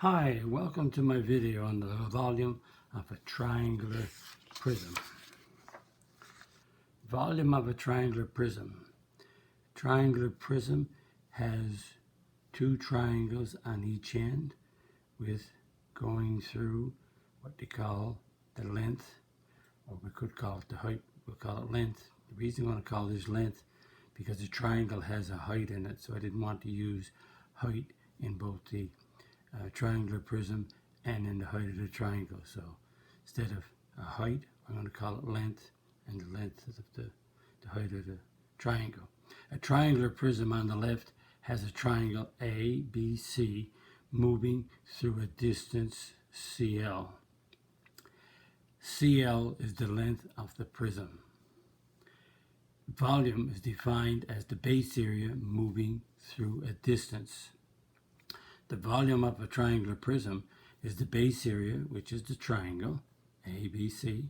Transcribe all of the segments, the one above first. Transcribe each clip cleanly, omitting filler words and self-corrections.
Hi, welcome to my video on the volume of a triangular prism. Volume of a triangular prism. Triangular prism has two triangles on each end with going through what they call the length, or we could call it the height, we'll call it length. The reason I want to call this length because the triangle has a height in it, so I didn't want to use height in both the triangular prism and in the height of the triangle. So instead of a height, I'm going to call it length, and the length of the height of the triangle. A triangular prism on the left has a triangle ABC moving through a distance CL. CL is the length of the prism. Volume is defined as the base area moving through a distance. The volume of a triangular prism is the base area, which is the triangle, ABC,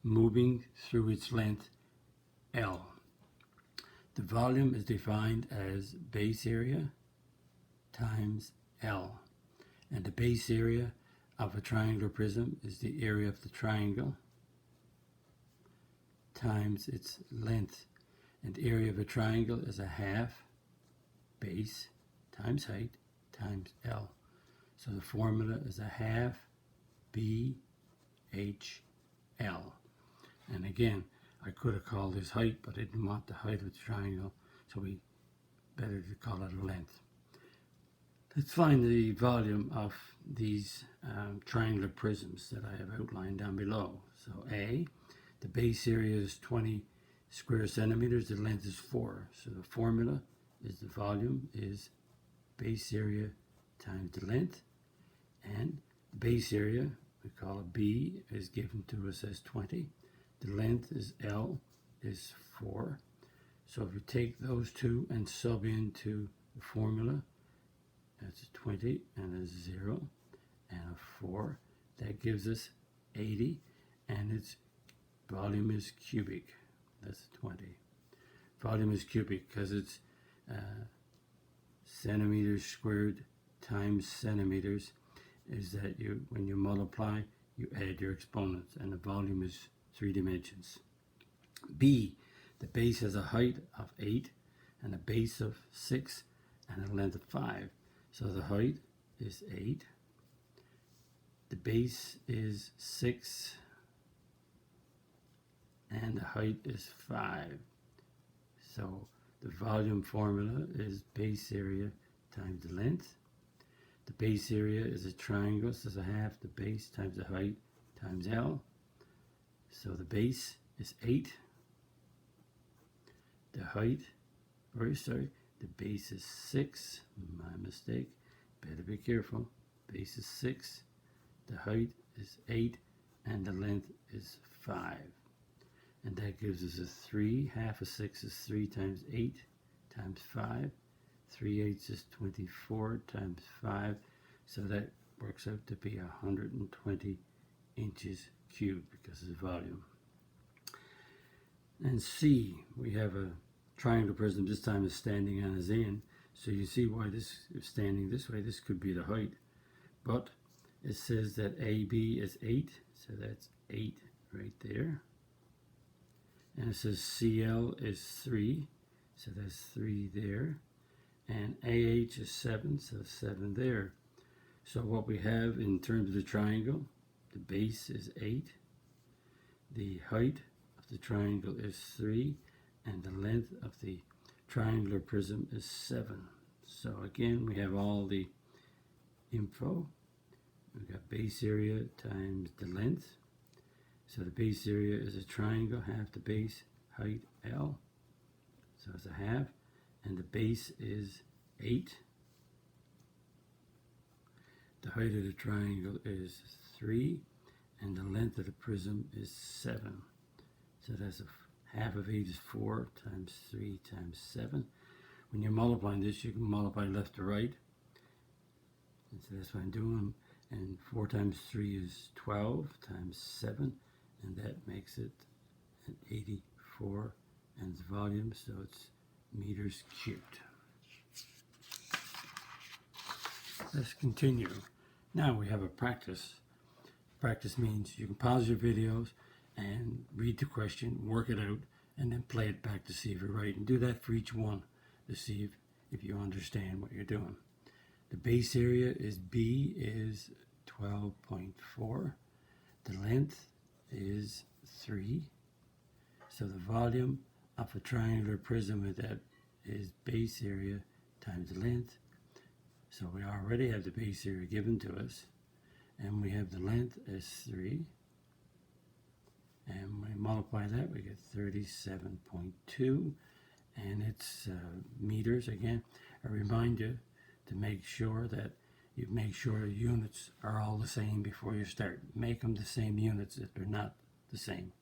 moving through its length, L. The volume is defined as base area times L. And the base area of a triangular prism is the area of the triangle times its length. And the area of a triangle is a half base times height times L. So the formula is a half BHL. And again, I could have called this height, but I didn't want the height of the triangle, so we better to call it a length. Let's find the volume of these triangular prisms that I have outlined down below. So A, the base area is 20 square centimeters, the length is 4. So the formula is the volume is base area times the length, and the base area, we call it B, is given to us as 20. The length is L, is 4. So if we take those two and sub into the formula, that's a 20 and a 0 and a 4. That gives us 80, and its volume is cubic. That's 20. Volume is cubic because it's centimeters squared times centimeters, is that when you multiply, you add your exponents, and the volume is 3 dimensions. B, the base has a height of 8 and a base of 6 and a length of 5. So the height is 8, the base is 6, and the height is 5. So the volume formula is base area times the length. The base area is a triangle, so it's a half the base times the height times L. So the base is 8. The height, the base is 6. My mistake. Better be careful. Base is 6. The height is 8. And the length is 5. And that gives us a 3. Half of 6 is 3 times 8 times 5. 3/8 is 24 times 5. So that works out to be 120 inches cubed because of the volume. And C, we have a triangular prism. This time is standing on its end. So you see why this is standing this way. This could be the height. But it says that AB is 8. So that's 8 right there. And it says CL is 3, so that's 3 there. And AH is 7, so 7 there. So what we have in terms of the triangle, the base is 8, the height of the triangle is 3, and the length of the triangular prism is 7. So again, we have all the info. We've got base area times the length. So the base area is a triangle, half the base, height L. So it's a half, and the base is 8. The height of the triangle is 3, and the length of the prism is 7. So that's half of 8 is 4 times 3 times 7. When you're multiplying this, you can multiply left to right. And so that's what I'm doing. And 4 times 3 is 12 times 7. And that makes it an 84, and its volume, so it's meters cubed. Let's continue. Now we have a practice. Practice means you can pause your videos and read the question, work it out, and then play it back to see if you're right. And do that for each one to see if you understand what you're doing. The base area is B is 12.4. The length is 3. So the volume of a triangular prism with that is base area times the length. So we already have the base area given to us. And we have the length as 3. And we multiply that, we get 37.2. And it's meters again. I remind you to make sure that you make sure the units are all the same before you start. Make them the same units if they're not the same.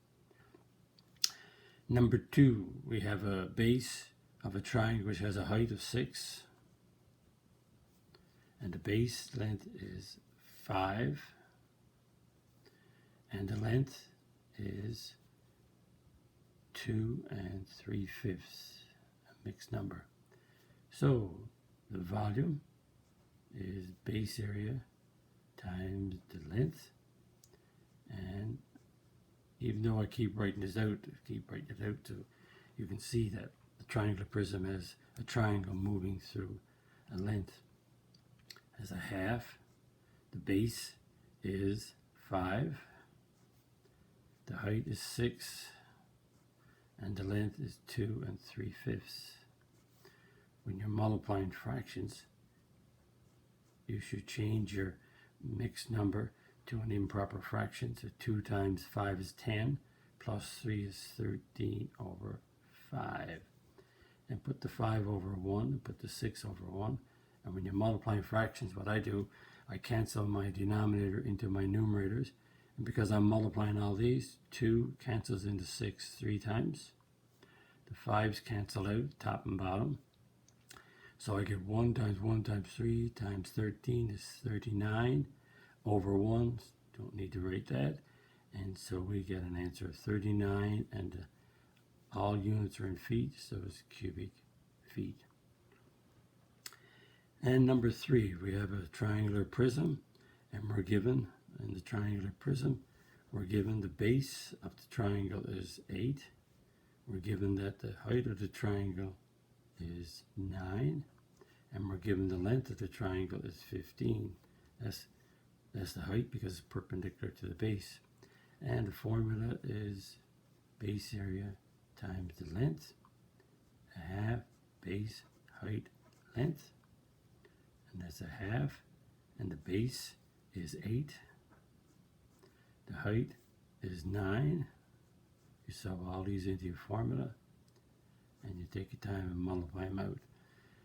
Number 2, we have a base of a triangle which has a height of 6. And the base length is 5. And the length is 2 3/5, a mixed number. So the volume is base area times the length. And even though I keep writing this out, so you can see that the triangular prism has a triangle moving through a length. As a half, the base is 5, the height is 6, and the length is 2 3/5. When you're multiplying fractions, you should change your mixed number to an improper fraction. So 2 times 5 is 10, plus 3 is 13 over 5. And put the 5 over 1, and put the 6 over 1. And when you're multiplying fractions, what I do, I cancel my denominator into my numerators. And because I'm multiplying all these, 2 cancels into 6 3 times. The 5's cancel out, top and bottom. So I get 1 times 3 times 13 is 39 over 1. Don't need to write that. And so we get an answer of 39, and all units are in feet, so it's cubic feet. And number 3, we have a triangular prism, and we're given, in the triangular prism, we're given the base of the triangle is 8. We're given that the height of the triangle is 9, and we're given the length of the triangle is 15. That's the height because it's perpendicular to the base. And the formula is base area times the length, a half base height length. And that's a half, and the base is 8. The height is 9. You solve all these into your formula, and you take your time and multiply them out.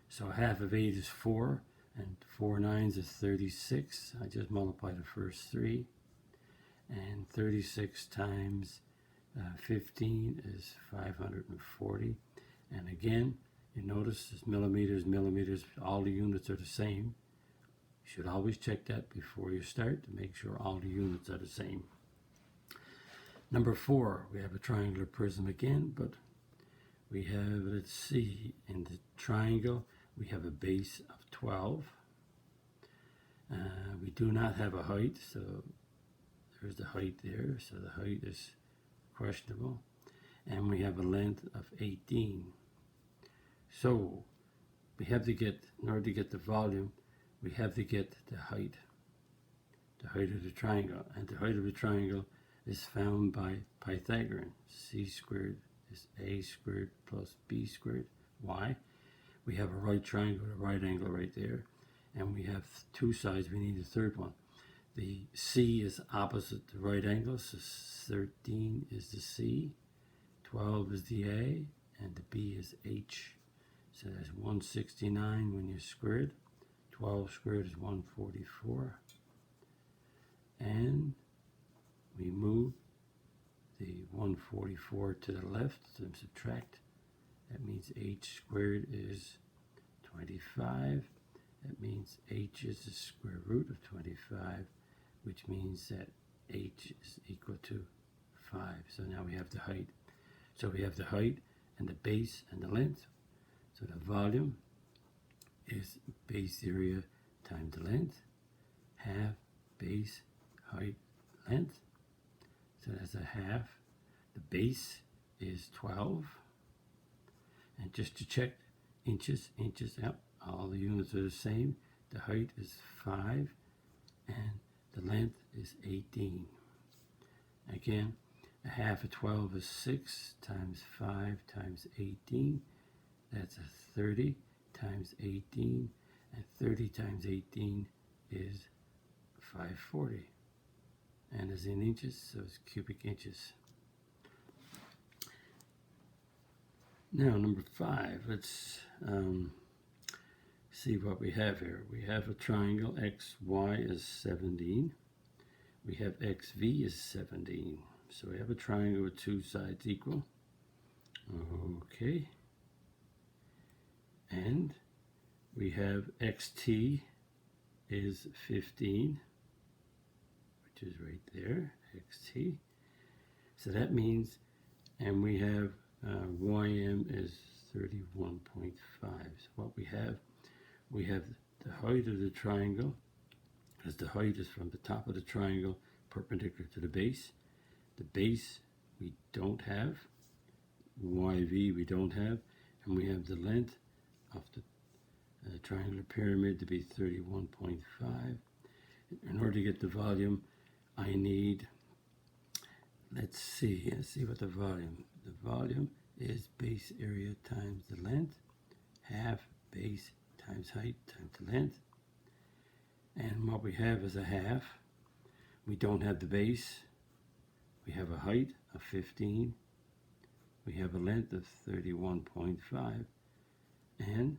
So half of 8 is 4, and 4 9s is 36. I just multiply the first 3. And 36 times 15 is 540. And again, you notice it's millimeters, all the units are the same. You should always check that before you start to make sure all the units are the same. Number 4, we have a triangular prism again, but we have, let's see, in the triangle, we have a base of 12. We do not have a height, so there's the height there, so the height is questionable. And we have a length of 18. So we have to get, in order to get the volume, we have to get the height of the triangle. And the height of the triangle is found by Pythagorean. C squared is A squared plus B squared. Why? We have a right triangle with a right angle right there. And we have 2 sides, we need a third one. The C is opposite the right angle, so 13 is the C, 12 is the A, and the B is H. So that's 169 when you square it. 12 squared is 144. And we move the 144 to the left, so subtract. That means H squared is 25. That means H is the square root of 25, which means that H is equal to 5. So now we have the height. So we have the height and the base and the length. So the volume is base area times the length, half base, height, length. So that's a half. The base is 12. And just to check, inches, yep, all the units are the same. The height is 5 and the length is 18. Again, a half of 12 is 6 times 5 times 18. That's a 30 times 18, and 30 times 18 is 540. And it's in inches, so it's cubic inches. Now, number 5, let's see what we have here. We have a triangle, XY is 17. We have XV is 17. So we have a triangle with two sides equal. Okay. And we have XT is 15, which is right there, XT. So that means, and we have YM is 31.5. So what we have the height of the triangle, because the height is from the top of the triangle perpendicular to the base. The base we don't have, YV we don't have, and we have the length of the triangular pyramid to be 31.5. In order to get the volume, I need, let's see what the volume is base area times the length, half base times height times the length. And what we have is a half. We don't have the base. We have a height of 15. We have a length of 31.5. And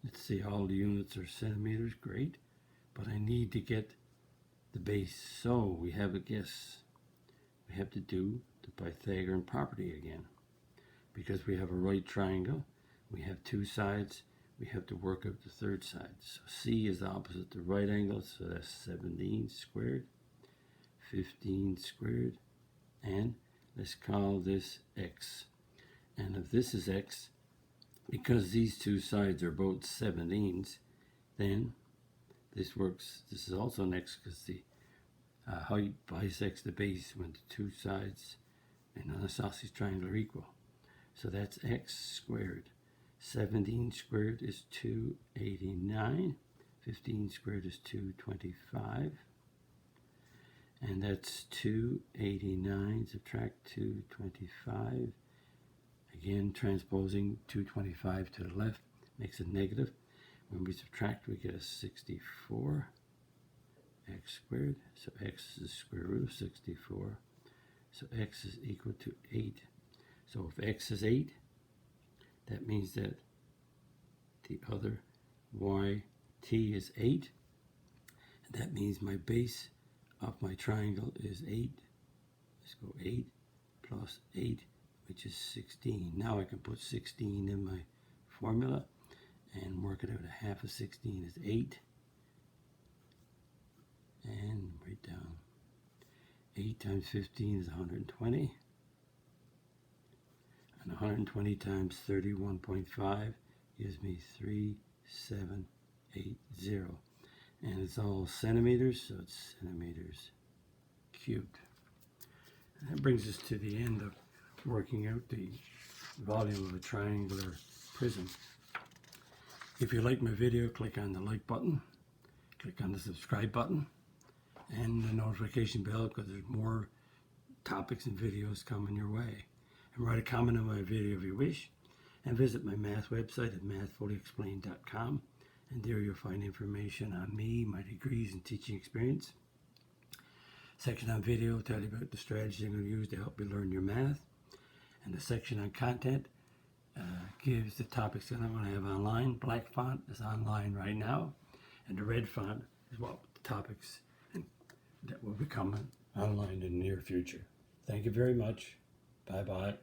let's see, all the units are centimeters, great. But I need to get the base. So we have a guess. We have to do the Pythagorean property again. Because we have a right triangle, we have two sides, we have to work out the third side. So C is opposite the right angle, so that's 17 squared, 15 squared, and let's call this X. And if this is X, because these two sides are both 17s, then this works. This is also an X because the height bisects the base when the two sides in an isosceles triangle are equal. So that's X squared. 17 squared is 289. 15 squared is 225. And that's 289. Subtract 225. Again, transposing 225 to the left makes it negative. When we subtract, we get a 64. X squared. So X is the square root of 64. So X is equal to 8. So if X is 8, that means that the other YT is 8. And that means my base of my triangle is 8. Let's go 8 plus 8, which is 16. Now I can put 16 in my formula and work it out. A half of 16 is 8. And write down 8 times 15 is 120. And 120 times 31.5 gives me 3780. And it's all centimeters, so it's centimeters cubed. And that brings us to the end of working out the volume of a triangular prism. If you like my video, click on the like button, click on the subscribe button, and the notification bell, because there's more topics and videos coming your way. And write a comment on my video if you wish, and visit my math website at mathfullyexplained.com, and there you'll find information on me, my degrees and teaching experience. Section on video will tell you about the strategies I'm going to use to help you learn your math, and the section on content gives the topics that I'm going to have online. Black font is online right now, and the red font is what the topics that will be coming online in the near future. Thank you very much. Bye-bye.